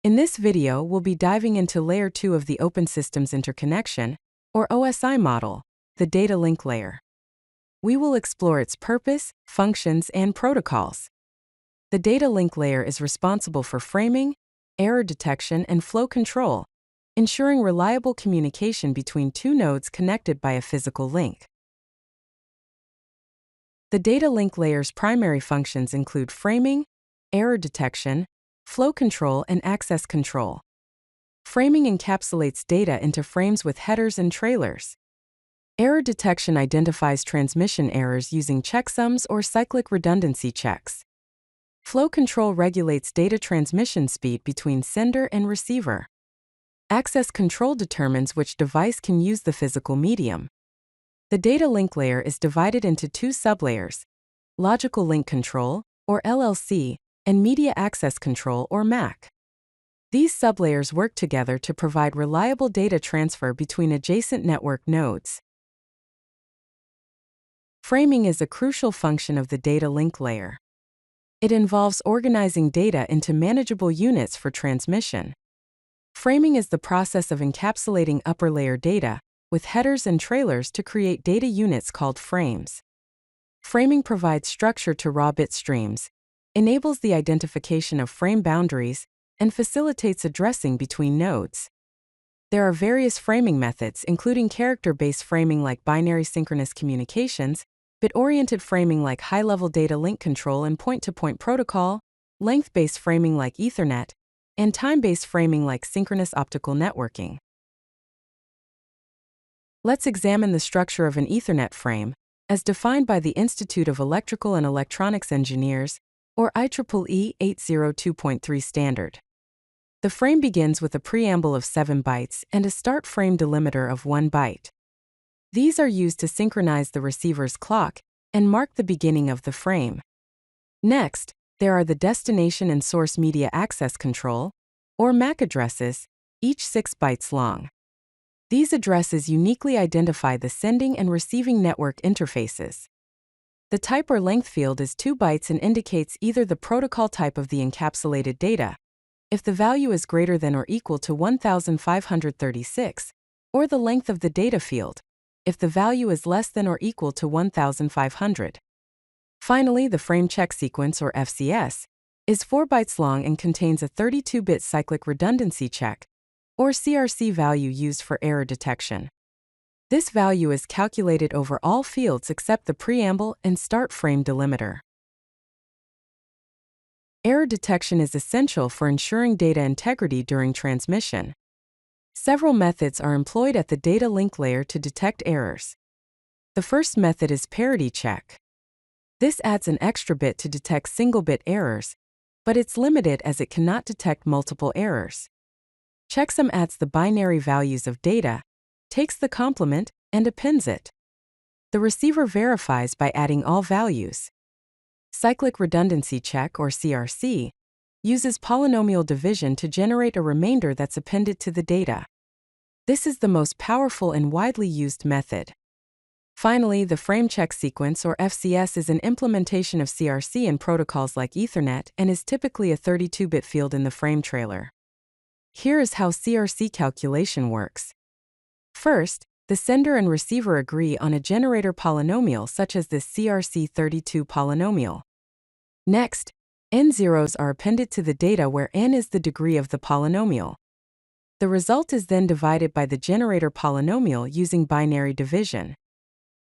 In this video, we'll be diving into Layer 2 of the Open Systems Interconnection, or OSI model, the data link layer. We will explore its purpose, functions, and protocols. The data link layer is responsible for framing, error detection, and flow control, ensuring reliable communication between two nodes connected by a physical link. The data link layer's primary functions include framing, error detection, flow control, and access control. Framing encapsulates data into frames with headers and trailers. Error detection identifies transmission errors using checksums or cyclic redundancy checks. Flow control regulates data transmission speed between sender and receiver. Access control determines which device can use the physical medium. The data link layer is divided into two sublayers: logical link control, or LLC, and media access control, or MAC. These sublayers work together to provide reliable data transfer between adjacent network nodes. Framing is a crucial function of the data link layer. It involves organizing data into manageable units for transmission. Framing is the process of encapsulating upper layer data with headers and trailers to create data units called frames. Framing provides structure to raw bit streams, enables the identification of frame boundaries, and facilitates addressing between nodes. There are various framing methods, including character-based framing like binary synchronous communications, bit-oriented framing like high-level data link control and point-to-point protocol, length-based framing like Ethernet, and time-based framing like synchronous optical networking. Let's examine the structure of an Ethernet frame, as defined by the Institute of Electrical and Electronics Engineers, or IEEE 802.3 standard. The frame begins with a preamble of 7 bytes and a start frame delimiter of 1 byte. These are used to synchronize the receiver's clock and mark the beginning of the frame. Next, there are the destination and source media access control, or MAC addresses, each 6 bytes long. These addresses uniquely identify the sending and receiving network interfaces. The type or length field is 2 bytes and indicates either the protocol type of the encapsulated data, if the value is greater than or equal to 1536, or the length of the data field, if the value is less than or equal to 1500. Finally, the frame check sequence, or FCS, is 4 bytes long and contains a 32-bit cyclic redundancy check, or CRC value used for error detection. This value is calculated over all fields except the preamble and start frame delimiter. Error detection is essential for ensuring data integrity during transmission. Several methods are employed at the data link layer to detect errors. The first method is parity check. This adds an extra bit to detect single-bit errors, but it's limited as it cannot detect multiple errors. Checksum adds the binary values of data, takes the complement, and appends it. The receiver verifies by adding all values. Cyclic redundancy check, or CRC, uses polynomial division to generate a remainder that's appended to the data. This is the most powerful and widely used method. Finally, the frame check sequence, or FCS, is an implementation of CRC in protocols like Ethernet and is typically a 32-bit field in the frame trailer. Here is how CRC calculation works. First, the sender and receiver agree on a generator polynomial such as this CRC32 polynomial. Next, n zeros are appended to the data where n is the degree of the polynomial. The result is then divided by the generator polynomial using binary division.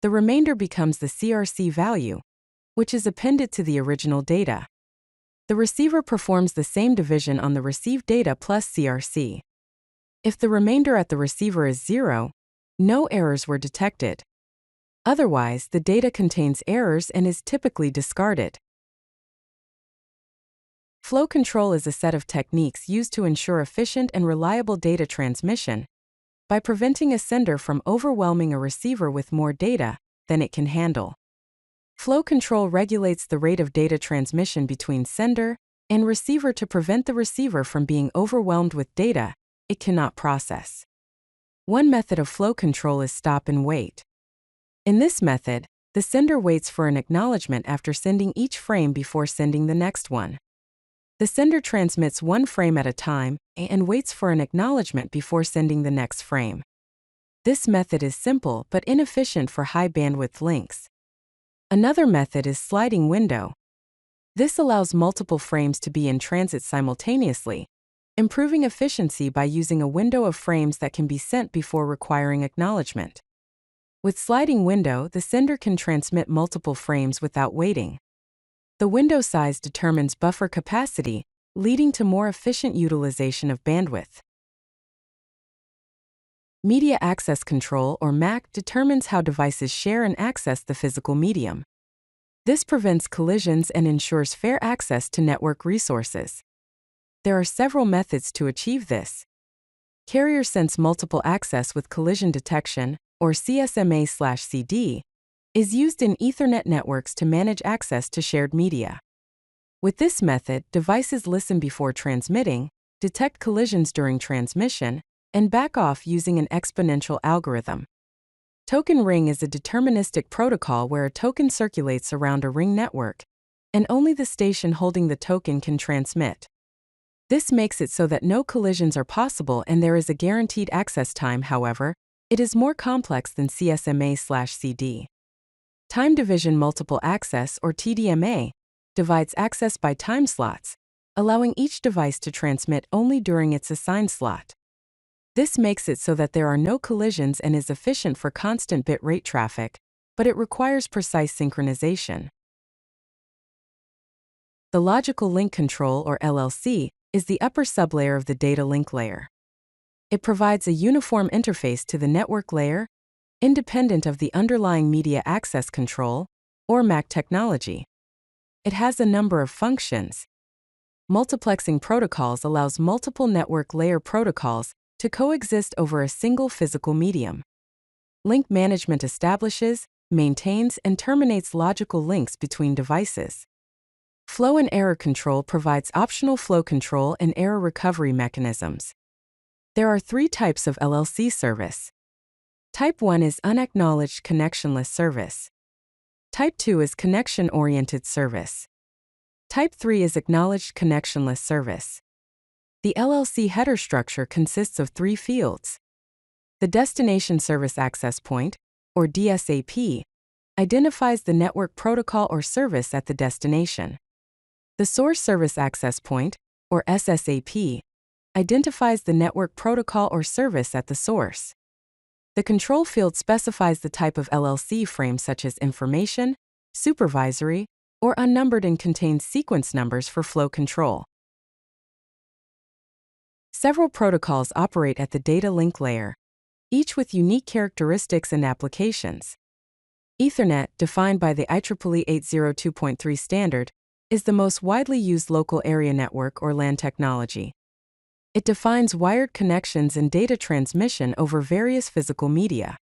The remainder becomes the CRC value, which is appended to the original data. The receiver performs the same division on the received data plus CRC. If the remainder at the receiver is 0, no errors were detected. Otherwise, the data contains errors and is typically discarded. Flow control is a set of techniques used to ensure efficient and reliable data transmission by preventing a sender from overwhelming a receiver with more data than it can handle. Flow control regulates the rate of data transmission between sender and receiver to prevent the receiver from being overwhelmed with data it cannot process. One method of flow control is stop and wait. In this method, the sender waits for an acknowledgement after sending each frame before sending the next one. The sender transmits one frame at a time and waits for an acknowledgement before sending the next frame. This method is simple but inefficient for high-bandwidth links. Another method is sliding window. This allows multiple frames to be in transit simultaneously, improving efficiency by using a window of frames that can be sent before requiring acknowledgement. With sliding window, the sender can transmit multiple frames without waiting. The window size determines buffer capacity, leading to more efficient utilization of bandwidth. Media Access Control, or MAC, determines how devices share and access the physical medium. This prevents collisions and ensures fair access to network resources. There are several methods to achieve this. Carrier Sense Multiple Access with Collision Detection, or CSMA/CD, is used in Ethernet networks to manage access to shared media. With this method, devices listen before transmitting, detect collisions during transmission, and back off using an exponential algorithm. Token ring is a deterministic protocol where a token circulates around a ring network, and only the station holding the token can transmit. This makes it so that no collisions are possible and there is a guaranteed access time. However, it is more complex than CSMA/CD. Time Division Multiple Access, or TDMA, divides access by time slots, allowing each device to transmit only during its assigned slot. This makes it so that there are no collisions and is efficient for constant bit rate traffic, but it requires precise synchronization. The Logical Link Control, or LLC, is the upper sublayer of the data link layer. It provides a uniform interface to the network layer, independent of the underlying media access control, or MAC technology. It has a number of functions. Multiplexing protocols allows multiple network layer protocols to coexist over a single physical medium. Link management establishes, maintains, and terminates logical links between devices. Flow and error control provides optional flow control and error recovery mechanisms. There are three types of LLC service. Type 1 is unacknowledged connectionless service. Type 2 is connection-oriented service. Type 3 is acknowledged connectionless service. The LLC header structure consists of three fields. The Destination Service Access Point, or DSAP, identifies the network protocol or service at the destination. The Source Service Access Point, or SSAP, identifies the network protocol or service at the source. The control field specifies the type of LLC frame such as information, supervisory, or unnumbered and contains sequence numbers for flow control. Several protocols operate at the data link layer, each with unique characteristics and applications. Ethernet, defined by the IEEE 802.3 standard, is the most widely used local area network or LAN technology. It defines wired connections and data transmission over various physical media.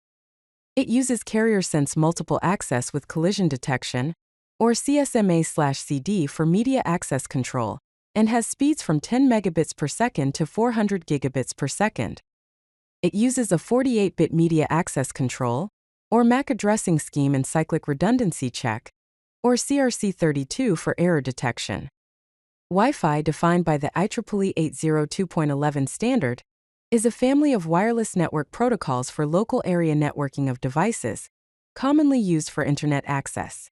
It uses Carrier Sense Multiple Access with Collision Detection, or CSMA/CD, for media access control, and has speeds from 10 megabits per second to 400 gigabits per second. It uses a 48-bit media access control, or MAC addressing scheme and cyclic redundancy check, or CRC32, for error detection. Wi-Fi, defined by the IEEE 802.11 standard, is a family of wireless network protocols for local area networking of devices, commonly used for Internet access.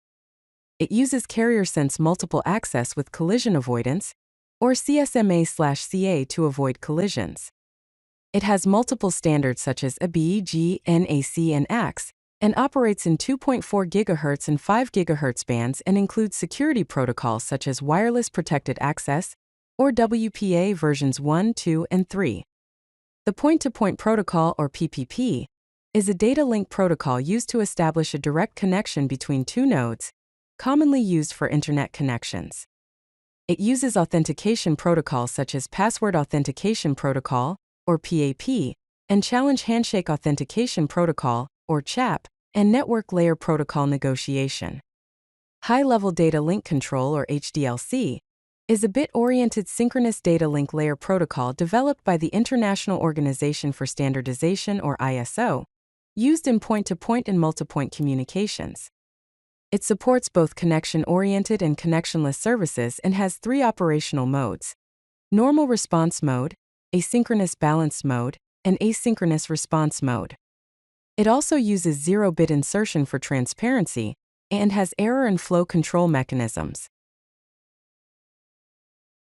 It uses Carrier Sense Multiple Access with Collision Avoidance, or CSMA/CA, to avoid collisions. It has multiple standards such as ABE, G, NAC, and AX, and operates in 2.4 GHz and 5 GHz bands and includes security protocols such as Wireless Protected Access, or WPA versions 1, 2, and 3. The Point-to-Point Protocol, or PPP, is a data link protocol used to establish a direct connection between two nodes, commonly used for Internet connections. It uses authentication protocols such as Password Authentication Protocol, or PAP, and Challenge Handshake Authentication Protocol, or CHAP, and Network Layer Protocol Negotiation. High-Level Data Link Control, or HDLC, is a bit-oriented synchronous data link layer protocol developed by the International Organization for Standardization, or ISO, used in point-to-point and multipoint communications. It supports both connection-oriented and connectionless services and has 3 operational modes: normal response mode, asynchronous balance mode, and asynchronous response mode. It also uses 0-bit insertion for transparency and has error and flow control mechanisms.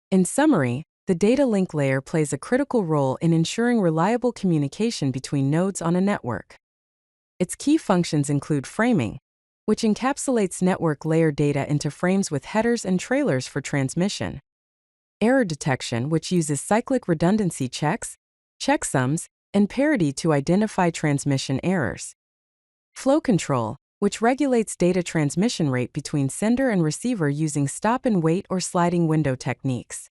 In summary, the data link layer plays a critical role in ensuring reliable communication between nodes on a network. Its key functions include framing, which encapsulates network layer data into frames with headers and trailers for transmission; error detection, which uses cyclic redundancy checks, checksums, and parity to identify transmission errors; flow control, which regulates data transmission rate between sender and receiver using stop-and-wait or sliding window techniques;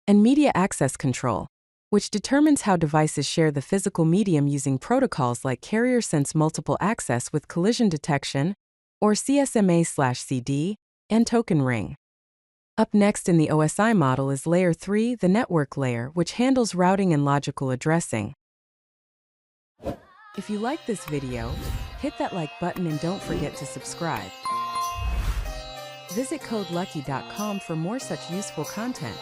and media access control, which determines how devices share the physical medium using protocols like carrier sense multiple access with collision detection, or CSMA/CD, and token ring. Up next in the OSI model is Layer 3, the network layer, which handles routing and logical addressing. If you like this video, hit that like button and don't forget to subscribe. Visit CodeLucky.com for more such useful content.